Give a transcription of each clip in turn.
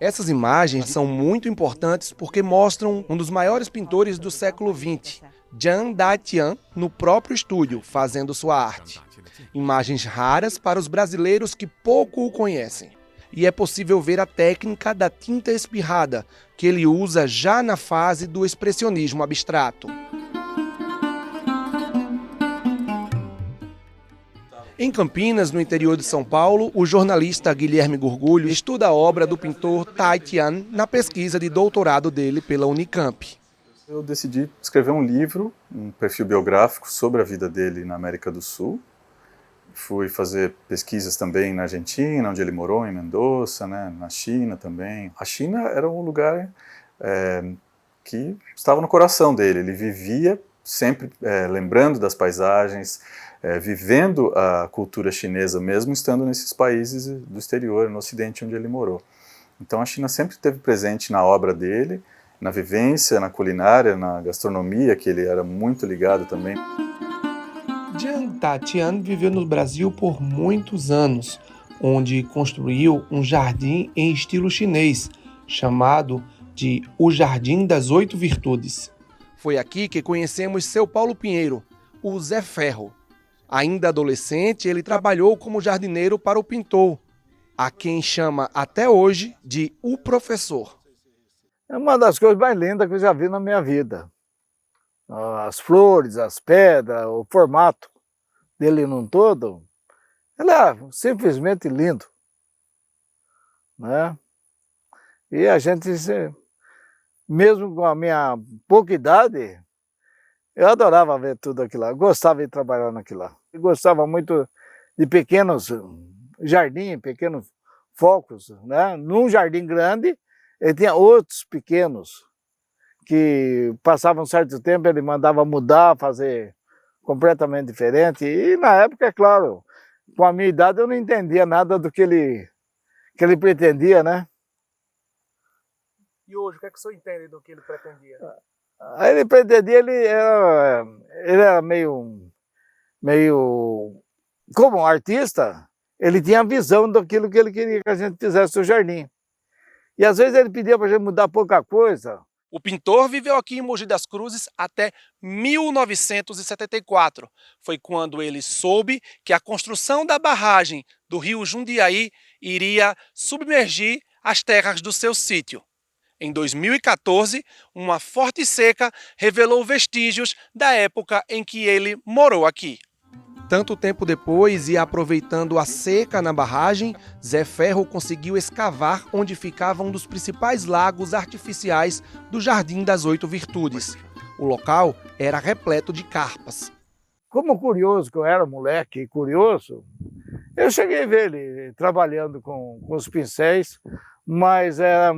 Essas imagens são muito importantes porque mostram um dos maiores pintores do século XX, Jean Da-Tian, no próprio estúdio, fazendo sua arte. Imagens raras para os brasileiros que pouco o conhecem. E é possível ver a técnica da tinta espirrada, que ele usa já na fase do expressionismo abstrato. Em Campinas, no interior de São Paulo, o jornalista Guilherme Gorgulho estuda a obra do pintor Da-Tian na pesquisa de doutorado dele pela Unicamp. Eu decidi escrever um livro, um perfil biográfico sobre a vida dele na América do Sul. Fui fazer pesquisas também na Argentina, onde ele morou, em Mendoza, né, na China também. A China era um lugar que estava no coração dele. Ele vivia sempre lembrando das paisagens, vivendo a cultura chinesa, mesmo estando nesses países do exterior, no Ocidente, onde ele morou. Então a China sempre esteve presente na obra dele, na vivência, na culinária, na gastronomia, que ele era muito ligado também. Jean Da-Tian viveu no Brasil por muitos anos, onde construiu um jardim em estilo chinês, chamado de O Jardim das 8 Virtudes. Foi aqui que conhecemos seu Paulo Pinheiro, o Zé Ferro. Ainda adolescente, ele trabalhou como jardineiro para o pintor, a quem chama até hoje de o professor. É uma das coisas mais lindas que eu já vi na minha vida. As flores, as pedras, o formato dele num todo, ele é simplesmente lindo, né? E a gente, mesmo com a minha pouca idade, eu adorava ver tudo aquilo lá, gostava de trabalhar naquilo lá. Eu gostava muito de pequenos jardins, pequenos focos, né? Num jardim grande, ele tinha outros pequenos, que passavam um certo tempo, ele mandava mudar, fazer completamente diferente. E na época, é claro, com a minha idade eu não entendia nada do que ele pretendia, né? E hoje, o que é que o senhor entende do que ele pretendia? Aí ele pretendia, ele era meio como um artista, ele tinha a visão daquilo que ele queria que a gente fizesse no jardim. E às vezes ele pedia para a gente mudar pouca coisa. O pintor viveu aqui em Mogi das Cruzes até 1974. Foi quando ele soube que a construção da barragem do rio Jundiaí iria submergir as terras do seu sítio. Em 2014, uma forte seca revelou vestígios da época em que ele morou aqui. Tanto tempo depois, e aproveitando a seca na barragem, Zé Ferro conseguiu escavar onde ficava um dos principais lagos artificiais do Jardim das 8 Virtudes. O local era repleto de carpas. Como curioso que eu era, moleque curioso, eu cheguei a ver ele trabalhando com os pincéis, mas era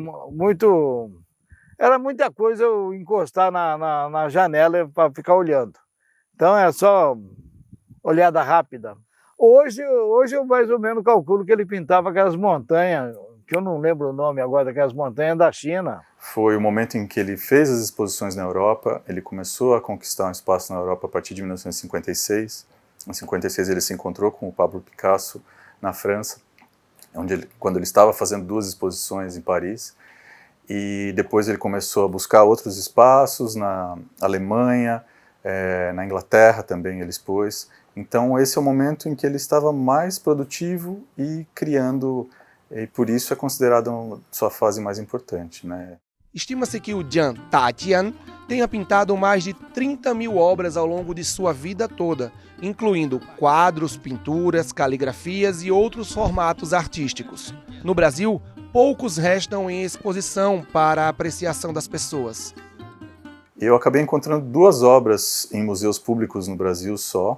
muita coisa eu encostar na janela para ficar olhando. Então é só olhada rápida. Hoje eu mais ou menos calculo que ele pintava aquelas montanhas, que eu não lembro o nome agora, daquelas montanhas da China. Foi o momento em que ele fez as exposições na Europa, ele começou a conquistar um espaço na Europa a partir de 1956. Em 56 ele se encontrou com o Pablo Picasso na França, quando ele estava fazendo 2 exposições em Paris. E depois ele começou a buscar outros espaços na Alemanha, na Inglaterra também ele expôs. Então esse é o momento em que ele estava mais produtivo e criando, e por isso é considerado sua fase mais importante, né? Estima-se que o Jean Da-Tian tenha pintado mais de 30 mil obras ao longo de sua vida toda, incluindo quadros, pinturas, caligrafias e outros formatos artísticos. No Brasil, poucos restam em exposição para a apreciação das pessoas. Eu acabei encontrando 2 obras em museus públicos no Brasil só,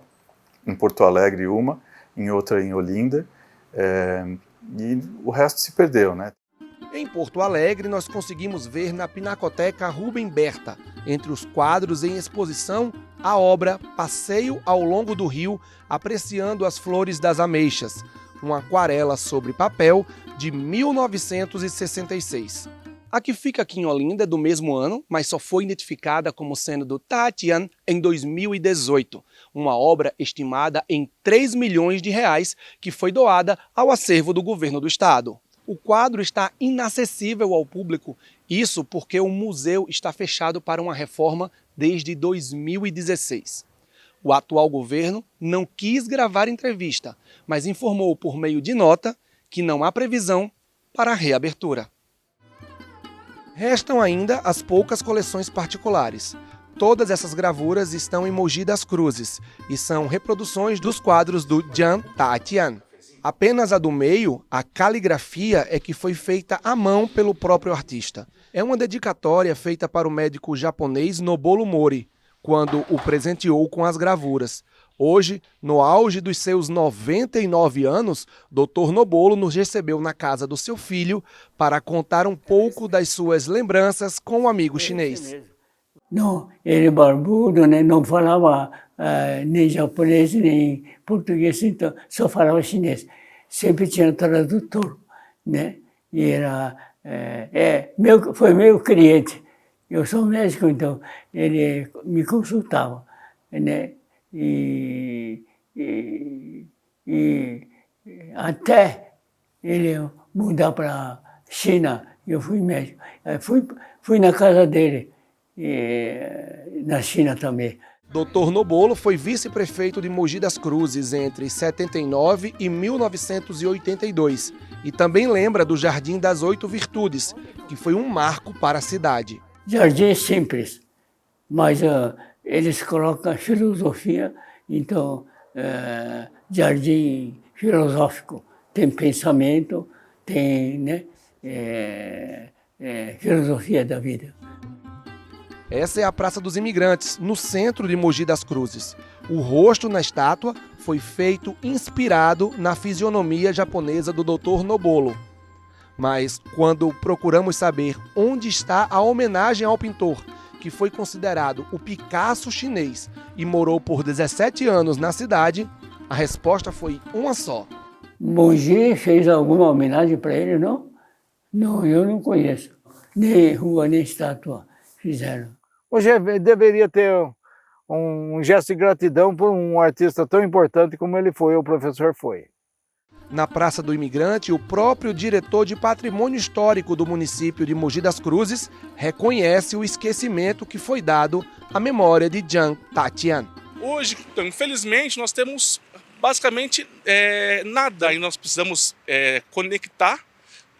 em Porto Alegre uma, em outra em Olinda, e o resto se perdeu, né? Em Porto Alegre, nós conseguimos ver na Pinacoteca Rubem Berta, entre os quadros em exposição, a obra Passeio ao Longo do Rio, apreciando as flores das ameixas, uma aquarela sobre papel de 1966. A que fica aqui em Olinda é do mesmo ano, mas só foi identificada como sendo do Da-Tian em 2018, uma obra estimada em R$ 3 milhões que foi doada ao acervo do governo do estado. O quadro está inacessível ao público, isso porque o museu está fechado para uma reforma desde 2016. O atual governo não quis gravar entrevista, mas informou por meio de nota que não há previsão para a reabertura. Restam ainda as poucas coleções particulares. Todas essas gravuras estão em Mogi das Cruzes e são reproduções dos quadros do Jean Tatian. Apenas a do meio, a caligrafia, é que foi feita à mão pelo próprio artista. É uma dedicatória feita para o médico japonês Nobolo Mori, quando o presenteou com as gravuras. Hoje, no auge dos seus 99 anos, Dr. Nobolo nos recebeu na casa do seu filho para contar um pouco das suas lembranças com o amigo chinês. Não, ele barbudo, né? Não falava nem japonês, nem português, então só falava chinês. Sempre tinha tradutor, né? E era, foi meu cliente. Eu sou médico, então ele me consultava, né? E até ele mudar para China, eu fui médico. Fui na casa dele. Na China também. Dr. Nobolo foi vice-prefeito de Mogi das Cruzes entre 79 e 1982 e também lembra do Jardim das 8 Virtudes, que foi um marco para a cidade. Jardim é simples, mas eles colocam filosofia, então jardim filosófico, tem pensamento, tem, né, filosofia da vida. Essa é a Praça dos Imigrantes, no centro de Mogi das Cruzes. O rosto na estátua foi feito inspirado na fisionomia japonesa do Dr. Nobolo. Mas quando procuramos saber onde está a homenagem ao pintor, que foi considerado o Picasso chinês e morou por 17 anos na cidade, a resposta foi uma só. Mogi fez alguma homenagem para ele, não? Não, eu não conheço. Nem rua, nem estátua fizeram. Hoje deveria ter um gesto de gratidão por um artista tão importante como ele foi, o professor foi. Na Praça do Imigrante, o próprio diretor de Patrimônio Histórico do município de Mogi das Cruzes reconhece o esquecimento que foi dado à memória de Jean Tatian. Hoje, então, infelizmente, nós temos basicamente nada. E nós precisamos conectar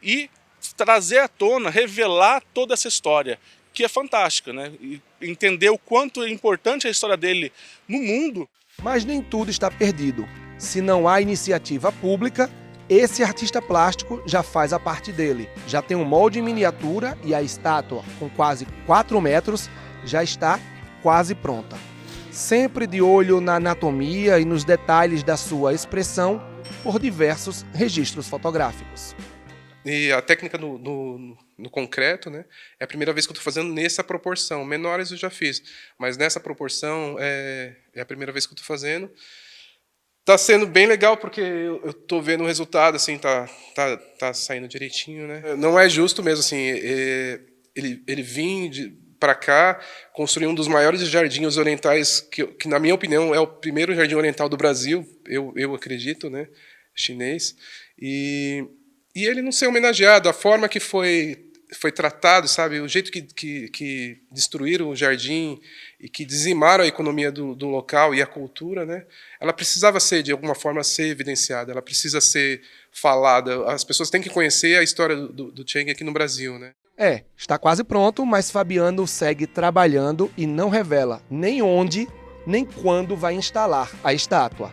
e trazer à tona, revelar toda essa história, que é fantástica, né? E entender o quanto é importante a história dele no mundo. Mas nem tudo está perdido. Se não há iniciativa pública, esse artista plástico já faz a parte dele. Já tem um molde em miniatura e a estátua, com quase 4 metros, já está quase pronta. Sempre de olho na anatomia e nos detalhes da sua expressão por diversos registros fotográficos. E a técnica no concreto, né, é a primeira vez que eu estou fazendo nessa proporção. Menores eu já fiz, mas nessa proporção é a primeira vez que eu estou fazendo. Está sendo bem legal porque eu estou vendo o resultado, assim, tá saindo direitinho, né? Não é justo mesmo, assim, ele vir para cá, construir um dos maiores jardins orientais, que na minha opinião é o primeiro jardim oriental do Brasil, eu acredito, né, chinês, e ele não ser homenageado, a forma que foi tratado, sabe, o jeito que destruíram o jardim e que dizimaram a economia do local e a cultura, né, ela precisava ser, de alguma forma, ser evidenciada, ela precisa ser falada, as pessoas têm que conhecer a história do Cheng aqui no Brasil, né. Está quase pronto, mas Fabiano segue trabalhando e não revela nem onde, nem quando vai instalar a estátua.